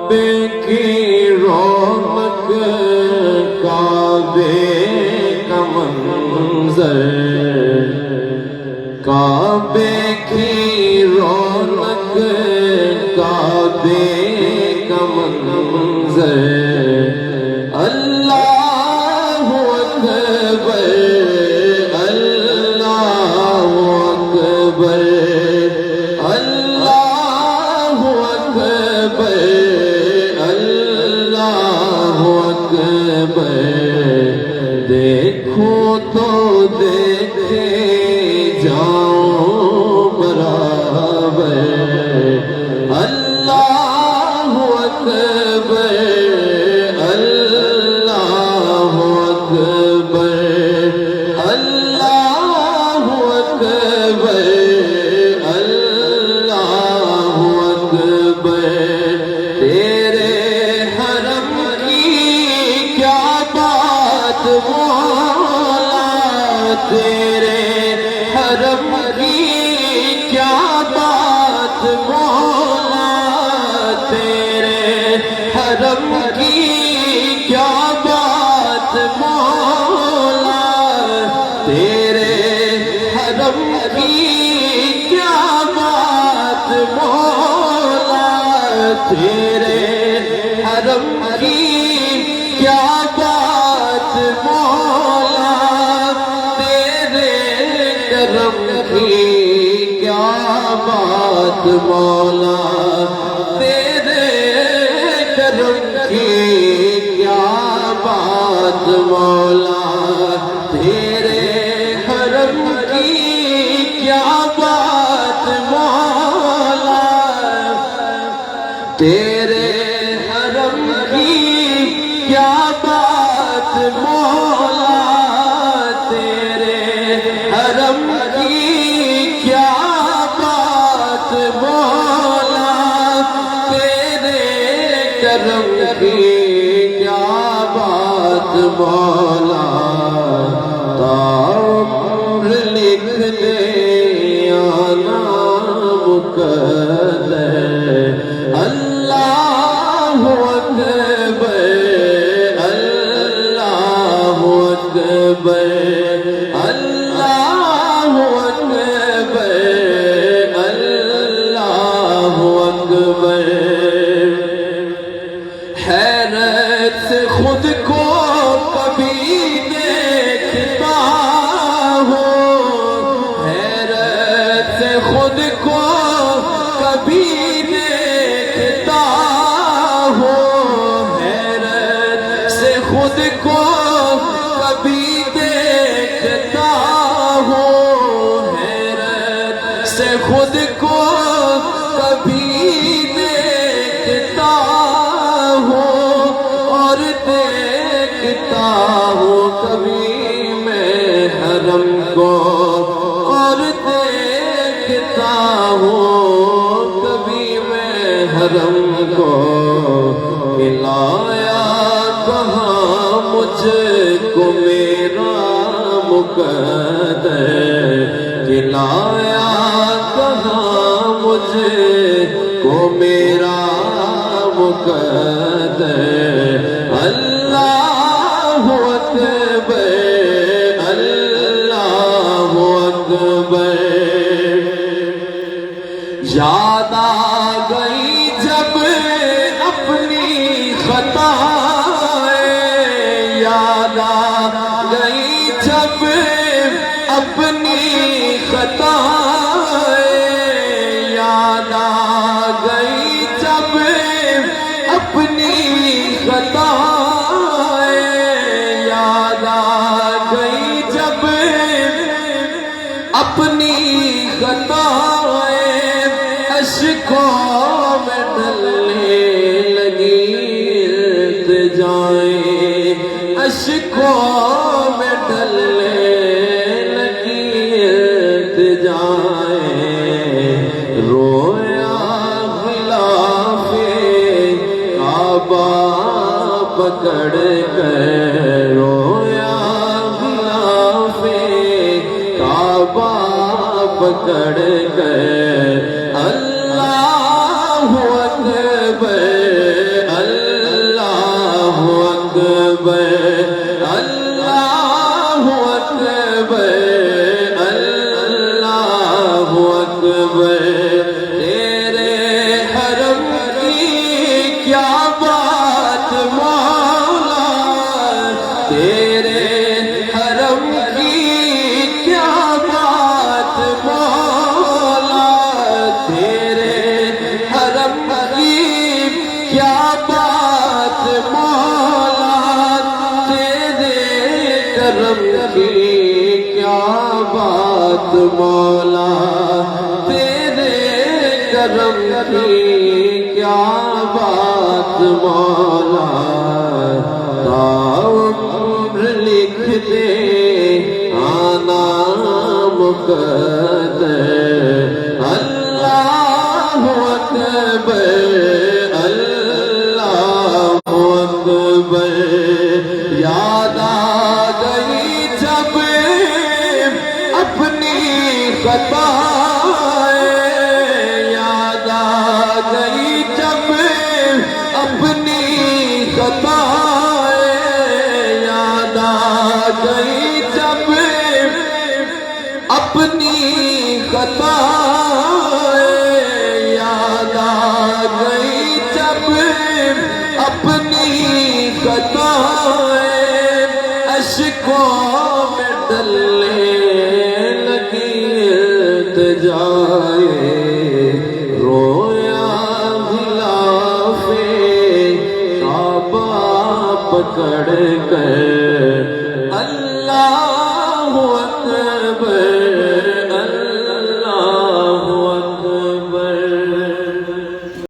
کعبے کی رونق کعبے کا منظر، کعبے کی رونق کعبے کا منظر، اللہ اکبر اللہ اکبر اللہ اکبر اللہ اکبر، دیکھو تو دیکھے جاؤ برابر، اللہ اکبر اللہ اکبر اللہ اکبر اللہ اکبر، تیرے حرم کی کیا بات مولا، تیرے حرم کی کیا بات مولا، تیرے حرم کی کیا بات مولا، تیرے حرم کی کیا بات مولا، تیرے حرم کی کیا بات مولا، تیرے کرم کی کیا بات مولا، تیرے کرم کی کیا بات مولا، تیرے حرم کی کیا بات مولا، تیرے حرم کی کیا بات مولا، تیرے حرم کی کیا بات مولا، تیرے کرم کی کیا بات مولا، تعمر لکھ دے آنا مقدر، اللہ اکبر اللہ اکبر اللہ اکبر اللہ اکبر، حیرت سے خود کو کبھی دیکھتا ہوں، حیرت سے خود کو کبھی دیکھتا ہوں، حیرت سے خود کو کبھی دیکھتا ہوں، حیرت سے خود کو کبھی دیکھتا ہوں، اور دیکھتا ہوں کبھی میں حرم کو، اور دیکھتا ہوں کبھی میں حرم کو، کھلایا کہاں مجھ کو میرا مقدر، کھلایا کہاں مجھ کو میرا مقدر، اللہ اکبر اللہ اکبر، یاد آ گئی جب اپنی خطائیں، یاد آ گئی جب اپنی خطائیں، یاد آ گئی جب اپنی خطائیں، یاد آ گئی جب اپنی خطائیں، اشکوں میں ڈلنے لگی التجائیں، اشکوں میں ڈلنے لگی التجائیں، رویا غلاف کعبہ پکڑ کر، رویا غلاف کعبہ پکڑ کر، اللہ اکبر کیا بات مولا تیرے کرم کی، کیا بات مولا تیرے کرم کی، کیا بات مولا عمر لکھ دے آنا مقدر اللہ اکبر اللہ اکبر یاد آ گئی جب اپنی خطائیں یاد آ گئی جب اپنی خطائیں یاد آ گئی جب اپنی خطائیں یاد آ گئی جب اپنی خطائیں اشکوں میں ڈلنے لگی التجائیں رویا غلاف کعبہ پکڑ کر